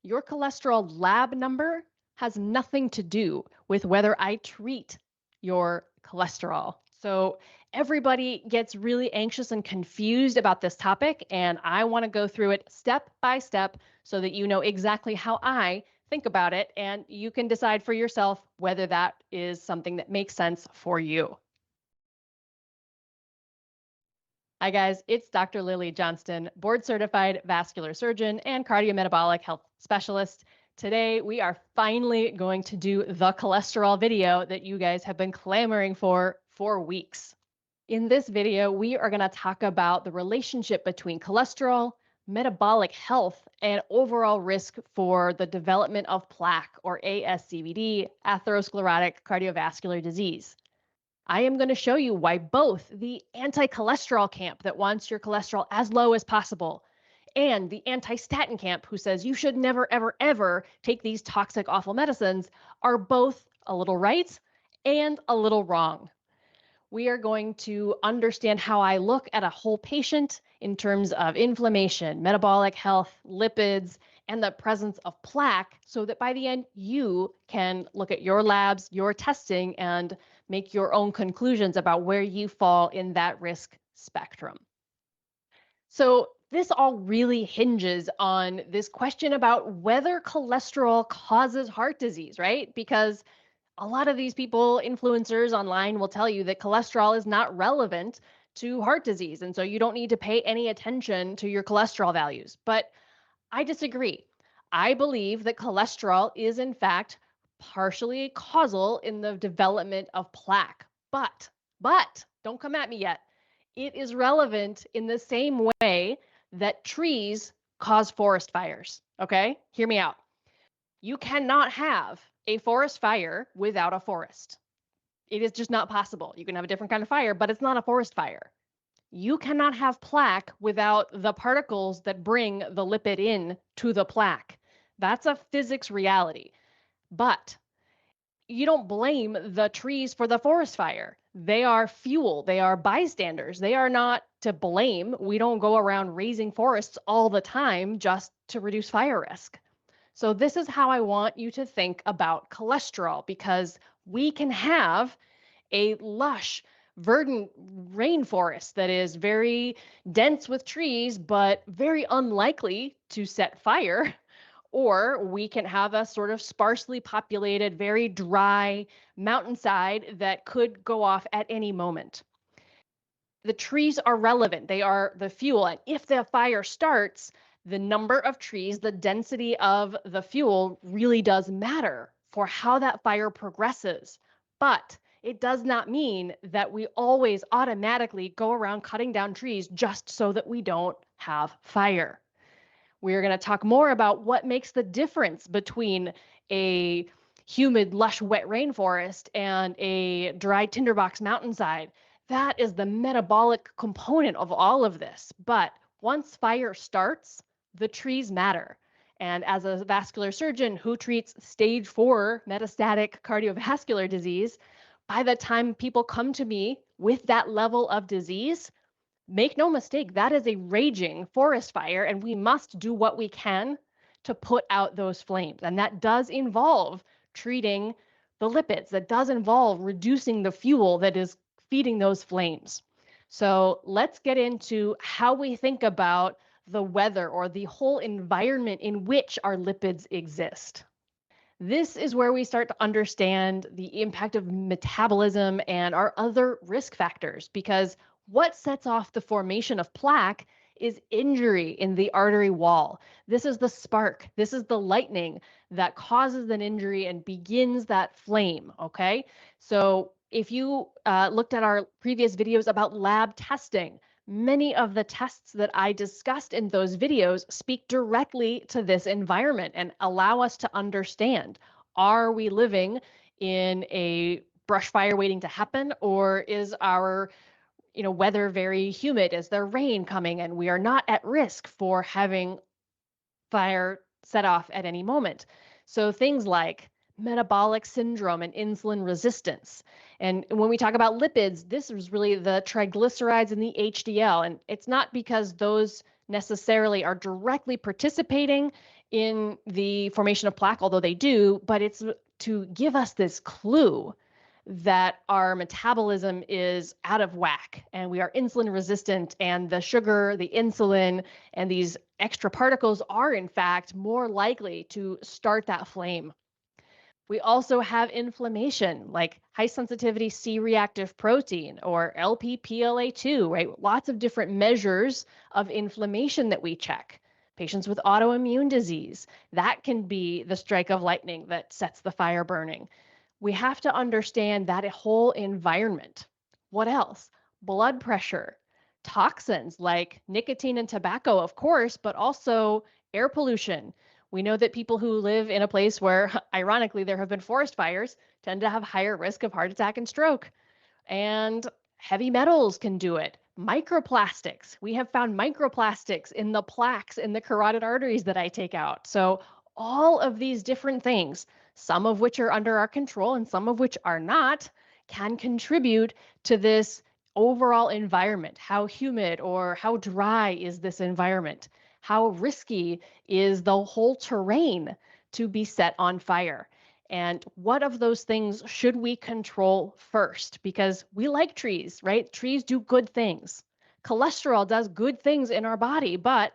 your cholesterol lab number has nothing to do with whether I treat your cholesterol. So everybody gets really anxious and confused about this topic, and I want to go through it step by step so that you know exactly how I think about it, and you can decide for yourself whether that is something that makes sense for you. Hi, guys. It's Dr. Lily Johnston, board certified vascular surgeon and cardiometabolic health specialist. Today, we are finally going to do the cholesterol video that you guys have been clamoring for weeks. In this video, we are going to talk about the relationship between cholesterol, metabolic health, and overall risk for the development of plaque, or ASCVD, atherosclerotic cardiovascular disease. I am going to show you why both the anti-cholesterol camp that wants your cholesterol as low as possible and the anti-statin camp who says you should never, ever, ever take these toxic, awful medicines are both a little right and a little wrong. We are going to understand how I look at a whole patient in terms of inflammation, metabolic health, lipids, and the presence of plaque so that by the end, you can look at your labs, your testing, and make your own conclusions about where you fall in that risk spectrum. So this all really hinges on this question about whether cholesterol causes heart disease, right? Because a lot of these people, influencers online, will tell you that cholesterol is not relevant to heart disease. And so you don't need to pay any attention to your cholesterol values. But I disagree. I believe that cholesterol is, in fact, partially causal in the development of plaque. But, don't come at me yet. It is relevant in the same way that trees cause forest fires. Okay? Hear me out. You cannot have a forest fire without a forest. It is just not possible. You can have a different kind of fire, but it's not a forest fire. You cannot have plaque without the particles that bring the lipid in to the plaque. That's a physics reality. But you don't blame the trees for the forest fire. They are fuel, they are bystanders. They are not to blame. We don't go around raising forests all the time just to reduce fire risk. So this is how I want you to think about cholesterol, because we can have a lush, verdant rainforest that is very dense with trees, but very unlikely to set fire. Or we can have a sort of sparsely populated, very dry mountainside that could go off at any moment. The trees are relevant. They are the fuel. And if the fire starts, the number of trees, the density of the fuel really does matter for how that fire progresses. But it does not mean that we always automatically go around cutting down trees just so that we don't have fire. We're going to talk more about what makes the difference between a humid, lush, wet rainforest and a dry tinderbox mountainside. That is the metabolic component of all of this. But once fire starts, the trees matter. And as a vascular surgeon who treats stage 4 metastatic cardiovascular disease, by the time people come to me with that level of disease, make no mistake, that is a raging forest fire, and we must do what we can to put out those flames. And that does involve treating the lipids, that does involve reducing the fuel that is feeding those flames. So let's get into how we think about the weather or the whole environment in which our lipids exist. This is where we start to understand the impact of metabolism and our other risk factors, because what sets off the formation of plaque is injury in the artery wall. This is the spark. This is the lightning that causes an injury and begins that flame, okay? So if you looked at our previous videos about lab testing, many of the tests that I discussed in those videos speak directly to this environment and allow us to understand, are we living in a brush fire waiting to happen, or is our weather very humid? Is there rain coming and we are not at risk for having fire set off at any moment? So things like metabolic syndrome and insulin resistance. And when we talk about lipids, this is really the triglycerides and the HDL. And it's not because those necessarily are directly participating in the formation of plaque, although they do, but it's to give us this clue that our metabolism is out of whack and we are insulin resistant, and the sugar, the insulin, and these extra particles are, in fact, more likely to start that flame. We also have inflammation, like high sensitivity C reactive protein or LPPLA2, right? Lots of different measures of inflammation that we check. Patients with autoimmune disease, that can be the strike of lightning that sets the fire burning. We have to understand that whole environment. What else? Blood pressure, toxins like nicotine and tobacco, of course, but also air pollution. We know that people who live in a place where, ironically, there have been forest fires tend to have higher risk of heart attack and stroke. And heavy metals can do it. Microplastics. We have found microplastics in the plaques in the carotid arteries that I take out. So, all of these different things, some of which are under our control and some of which are not, can contribute to this overall environment. How humid or how dry is this environment? How risky is the whole terrain to be set on fire? And what of those things should we control first? Because we like trees, right? Trees do good things. Cholesterol does good things in our body, but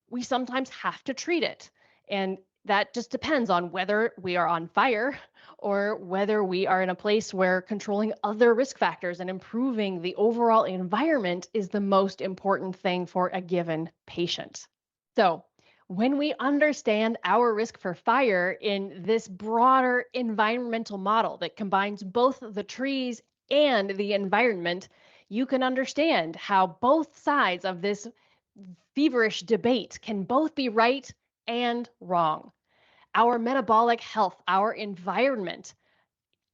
we sometimes have to treat it. And that just depends on whether we are on fire or whether we are in a place where controlling other risk factors and improving the overall environment is the most important thing for a given patient. So, when we understand our risk for fire in this broader environmental model that combines both the trees and the environment, you can understand how both sides of this feverish debate can both be right and wrong. Our metabolic health, our environment,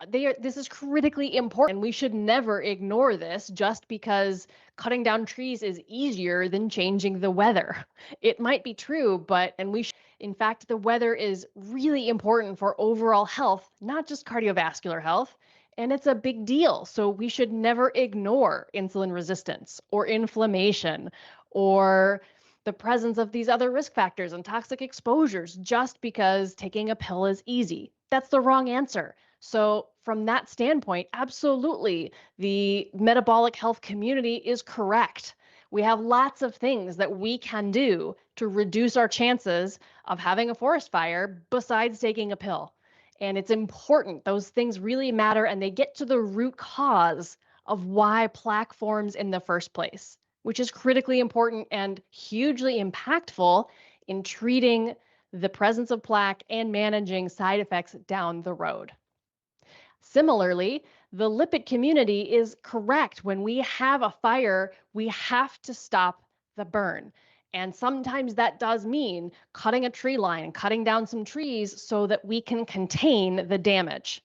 this is critically important, and we should never ignore this just because cutting down trees is easier than changing the weather. It might be true, but and we in fact, the weather is really important for overall health, not just cardiovascular health, and it's a big deal. So we should never ignore insulin resistance or inflammation or the presence of these other risk factors and toxic exposures just because taking a pill is easy. That's the wrong answer. So, from that standpoint, absolutely, the metabolic health community is correct. We have lots of things that we can do to reduce our chances of having a forest fire besides taking a pill. And it's important. Those things really matter, and they get to the root cause of why plaque forms in the first place, which is critically important and hugely impactful in treating the presence of plaque and managing side effects down the road. Similarly, the lipid community is correct. When we have a fire, we have to stop the burn. And sometimes that does mean cutting a tree line, cutting down some trees so that we can contain the damage.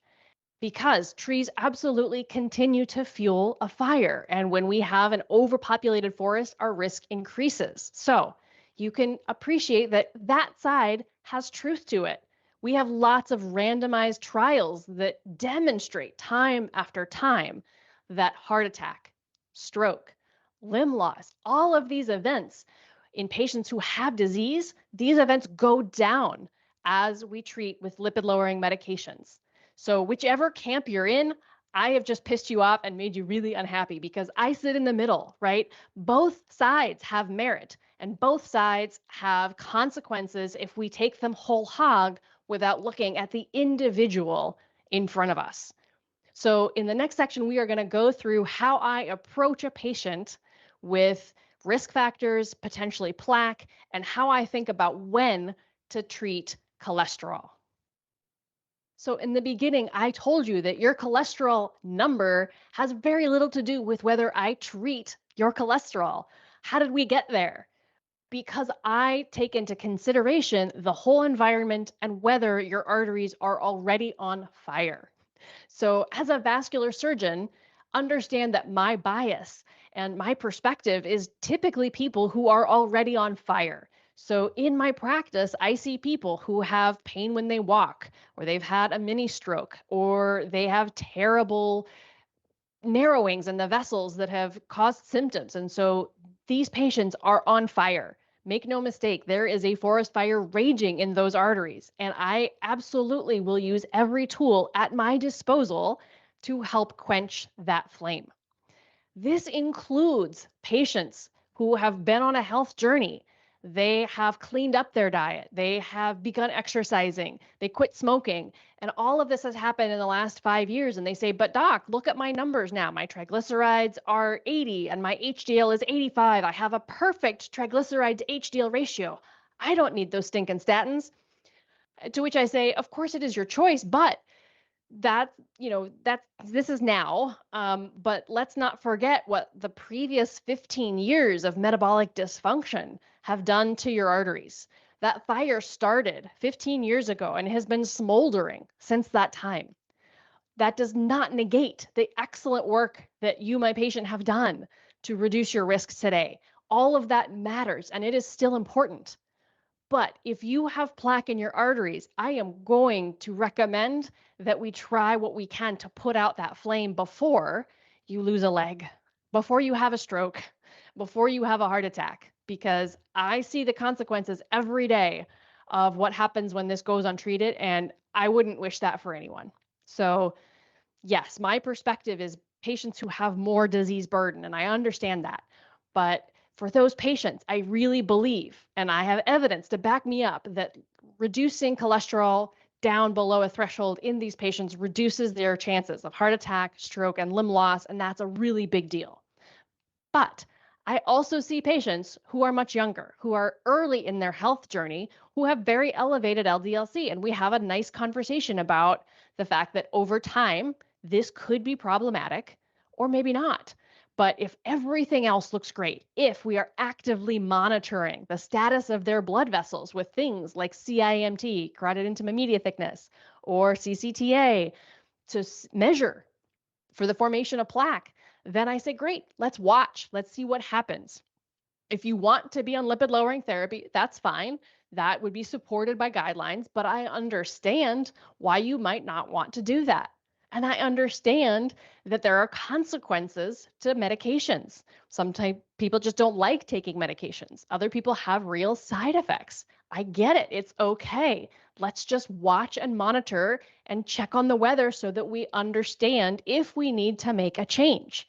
Because trees absolutely continue to fuel a fire. And when we have an overpopulated forest, our risk increases. So you can appreciate that that side has truth to it. We have lots of randomized trials that demonstrate time after time that heart attack, stroke, limb loss, all of these events in patients who have disease, these events go down as we treat with lipid lowering medications. So, whichever camp you're in, I have just pissed you off and made you really unhappy because I sit in the middle, right? Both sides have merit and both sides have consequences if we take them whole hog without looking at the individual in front of us. So, in the next section, we are going to go through how I approach a patient with risk factors, potentially plaque, and how I think about when to treat cholesterol. So, in the beginning, I told you that your cholesterol number has very little to do with whether I treat your cholesterol. How did we get there? Because I take into consideration the whole environment and whether your arteries are already on fire. So, as a vascular surgeon, understand that my bias and my perspective is typically people who are already on fire. So, in my practice, I see people who have pain when they walk, or they've had a mini stroke, or they have terrible narrowings in the vessels that have caused symptoms. And so, these patients are on fire Make no mistake, there is a forest fire raging in those arteries, and I absolutely will use every tool at my disposal to help quench that flame. This includes patients who have been on a health journey. They have cleaned up their diet. They have begun exercising. They quit smoking. And all of this has happened in the last 5 years. And they say, but doc, look at my numbers now. My triglycerides are 80 and my HDL is 85. I have a perfect triglyceride to HDL ratio. I don't need those stinking statins. To which I say, of course it is your choice, but that this is now, but let's not forget what the previous 15 years of metabolic dysfunction have done to your arteries. That fire started 15 years ago and has been smoldering since that time. That does not negate the excellent work that you, my patient, have done to reduce your risks today. All of that matters, and it is still important. But if you have plaque in your arteries, I am going to recommend that we try what we can to put out that flame before you lose a leg, before you have a stroke, before you have a heart attack, because I see the consequences every day of what happens when this goes untreated, and I wouldn't wish that for anyone. So, yes, my perspective is patients who have more disease burden, and I understand that. But for those patients, I really believe, and I have evidence to back me up, that reducing cholesterol down below a threshold in these patients reduces their chances of heart attack, stroke, and limb loss, and that's a really big deal. But I also see patients who are much younger, who are early in their health journey, who have very elevated LDL-C. And we have a nice conversation about the fact that over time, this could be problematic or maybe not. But if everything else looks great, if we are actively monitoring the status of their blood vessels with things like CIMT, carotid intima media thickness, or CCTA to measure for the formation of plaque, then I say, great, let's watch. Let's see what happens. If you want to be on lipid lowering therapy, that's fine. That would be supported by guidelines, but I understand why you might not want to do that. And I understand that there are consequences to medications. Sometimes people just don't like taking medications. Other people have real side effects. I get it. It's okay. Let's just watch and monitor and check on the weather so that we understand if we need to make a change.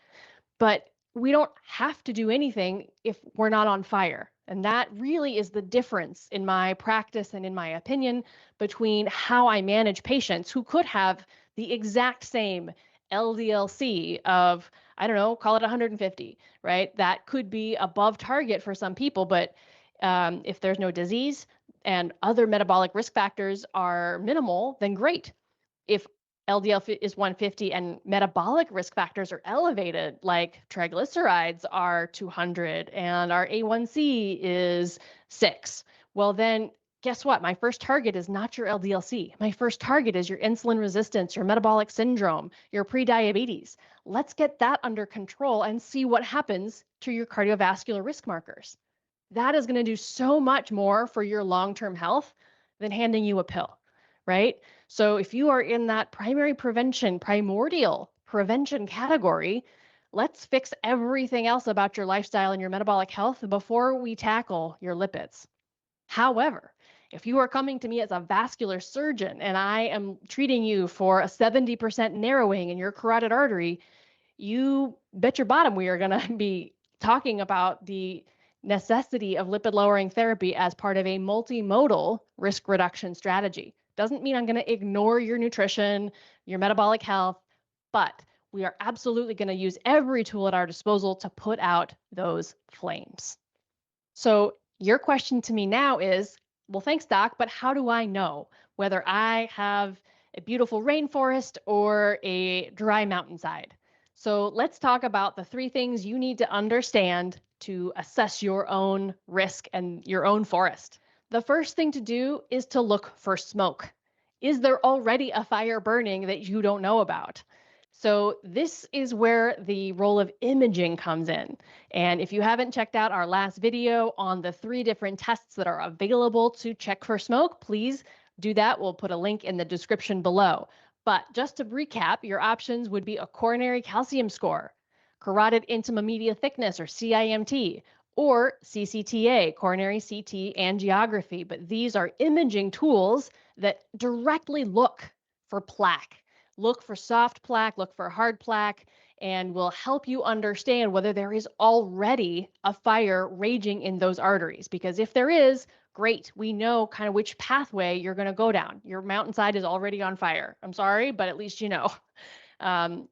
But we don't have to do anything if we're not on fire. And that really is the difference in my practice and in my opinion between how I manage patients who could have the exact same LDL-C of, I don't know, call it 150, right? That could be above target for some people, but if there's no disease and other metabolic risk factors are minimal, then great. If LDL is 150 and metabolic risk factors are elevated, like triglycerides are 200 and our A1C is 6, well, then guess what? My first target is not your LDL-C. My first target is your insulin resistance, your metabolic syndrome, your prediabetes. Let's get that under control and see what happens to your cardiovascular risk markers. That is going to do so much more for your long-term health than handing you a pill, right? So if you are in that primordial prevention category, let's fix everything else about your lifestyle and your metabolic health before we tackle your lipids. However, if you are coming to me as a vascular surgeon and I am treating you for a 70% narrowing in your carotid artery, you bet your bottom we are going to be talking about the necessity of lipid lowering therapy as part of a multimodal risk reduction strategy. Doesn't mean I'm going to ignore your nutrition, your metabolic health, but we are absolutely going to use every tool at our disposal to put out those flames. So your question to me now is, well, thanks, Doc, but how do I know whether I have a beautiful rainforest or a dry mountainside? So let's talk about the 3 things you need to understand to assess your own risk and your own forest. The first thing to do is to look for smoke. Is there already a fire burning that you don't know about? So this is where the role of imaging comes in. And if you haven't checked out our last video on the 3 different tests that are available to check for smoke, please do that. We'll put a link in the description below. But just to recap, your options would be a coronary calcium score, carotid intima media thickness or CIMT, or CCTA, coronary CT angiography. But these are imaging tools that directly look for plaque. Look for soft plaque, look for hard plaque, and will help you understand whether there is already a fire raging in those arteries. Because if there is, great, we know kind of which pathway you're going to go down. Your mountainside is already on fire. I'm sorry, but at least you know. Um,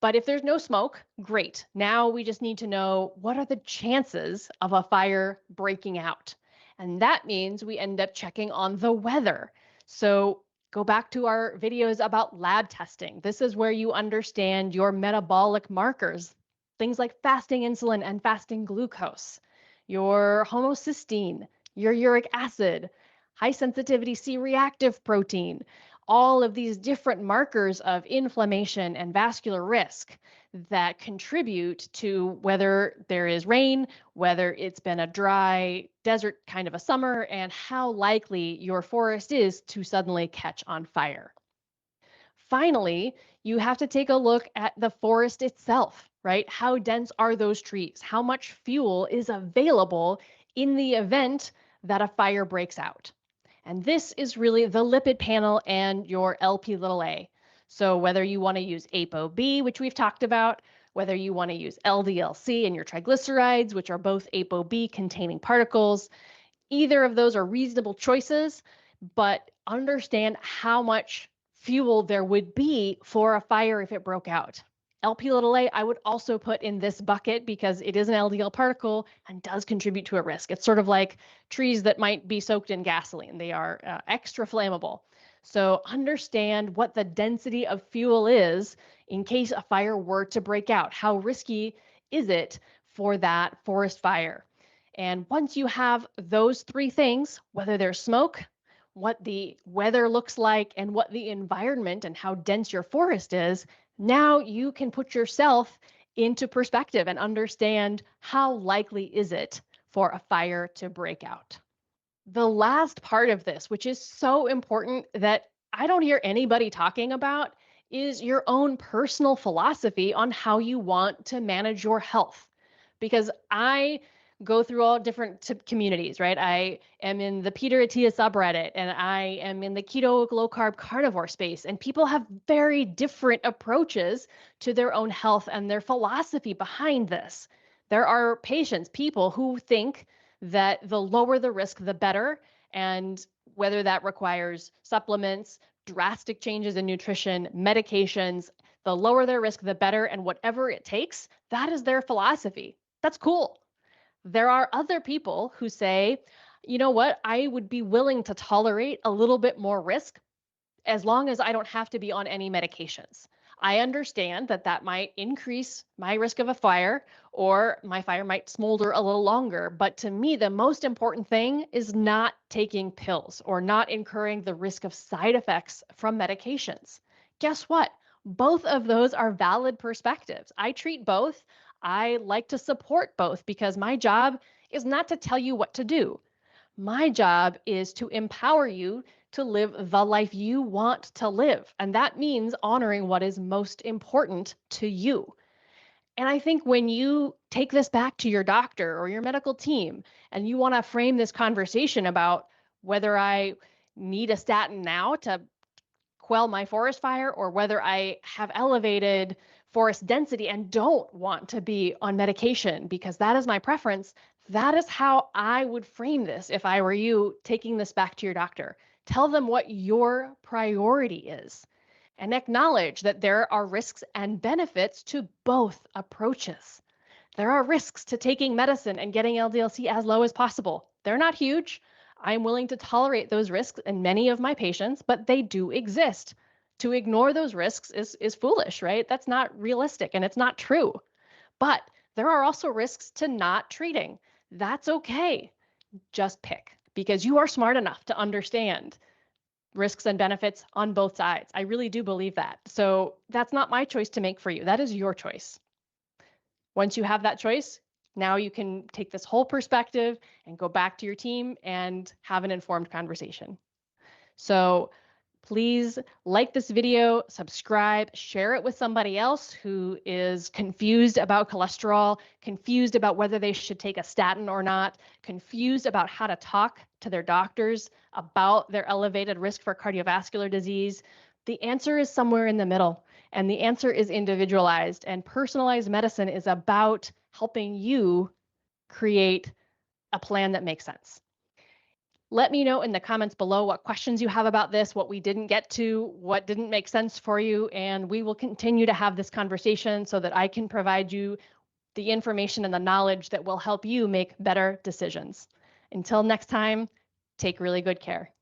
but if there's no smoke, great. Now we just need to know what are the chances of a fire breaking out. And that means we end up checking on the weather. So go back to our videos about lab testing. This is where you understand your metabolic markers, things like fasting insulin and fasting glucose, your homocysteine, your uric acid, high sensitivity C reactive protein, all of these different markers of inflammation and vascular risk that contribute to whether there is rain, whether it's been a dry desert kind of a summer, and how likely your forest is to suddenly catch on fire. Finally, you have to take a look at the forest itself, right? How dense are those trees? How much fuel is available in the event that a fire breaks out? And this is really the lipid panel and your Lp(a). So whether you want to use ApoB, which we've talked about, whether you want to use LDL-C and your triglycerides, which are both ApoB containing particles, either of those are reasonable choices, but understand how much fuel there would be for a fire if it broke out. Lp(a) I would also put in this bucket because it is an LDL particle and does contribute to a risk. It's sort of like trees that might be soaked in gasoline. They are extra flammable. So understand what the density of fuel is in case a fire were to break out. How risky is it for that forest fire? And once you have those three things, whether there's smoke, what the weather looks like, and what the environment and how dense your forest is, now you can put yourself into perspective and understand how likely is it for a fire to break out. The last part of this, which is so important that I don't hear anybody talking about, is your own personal philosophy on how you want to manage your health. Because I go through all different communities, right? I am in the Peter Attia subreddit and I am in the keto low carb carnivore space, and people have very different approaches to their own health and their philosophy behind this. There are patients, people who think that the lower the risk, the better. And whether that requires supplements, drastic changes in nutrition, medications, the lower their risk, the better. And whatever it takes, that is their philosophy. That's cool. There are other people who say, you know what, I would be willing to tolerate a little bit more risk as long as I don't have to be on any medications. I understand that that might increase my risk of a fire, or my fire might smolder a little longer. But to me, the most important thing is not taking pills or not incurring the risk of side effects from medications. Guess what? Both of those are valid perspectives. I treat both. I like to support both because my job is not to tell you what to do. My job is to empower you to live the life you want to live. And that means honoring what is most important to you. And I think when you take this back to your doctor or your medical team and you want to frame this conversation about whether I need a statin now to quell my forest fire or whether I have elevated forest density and don't want to be on medication because that is my preference, that is how I would frame this if I were you taking this back to your doctor. Tell them what your priority is and acknowledge that there are risks and benefits to both approaches. There are risks to taking medicine and getting LDL-C as low as possible. They're not huge. I'm willing to tolerate those risks in many of my patients, but they do exist. To ignore those risks is foolish, right? That's not realistic and it's not true. But there are also risks to not treating. That's okay. Just pick because you are smart enough to understand risks and benefits on both sides. I really do believe that. So that's not my choice to make for you. That is your choice. Once you have that choice, now you can take this whole perspective and go back to your team and have an informed conversation. So Please like this video, subscribe, share it with somebody else who is confused about cholesterol, confused about whether they should take a statin or not, confused about how to talk to their doctors about their elevated risk for cardiovascular disease. The answer is somewhere in the middle, and the answer is individualized, and personalized medicine is about helping you create a plan that makes sense. Let me know in the comments below what questions you have about this, what we didn't get to, what didn't make sense for you, and we will continue to have this conversation so that I can provide you the information and the knowledge that will help you make better decisions. Until next time, take really good care.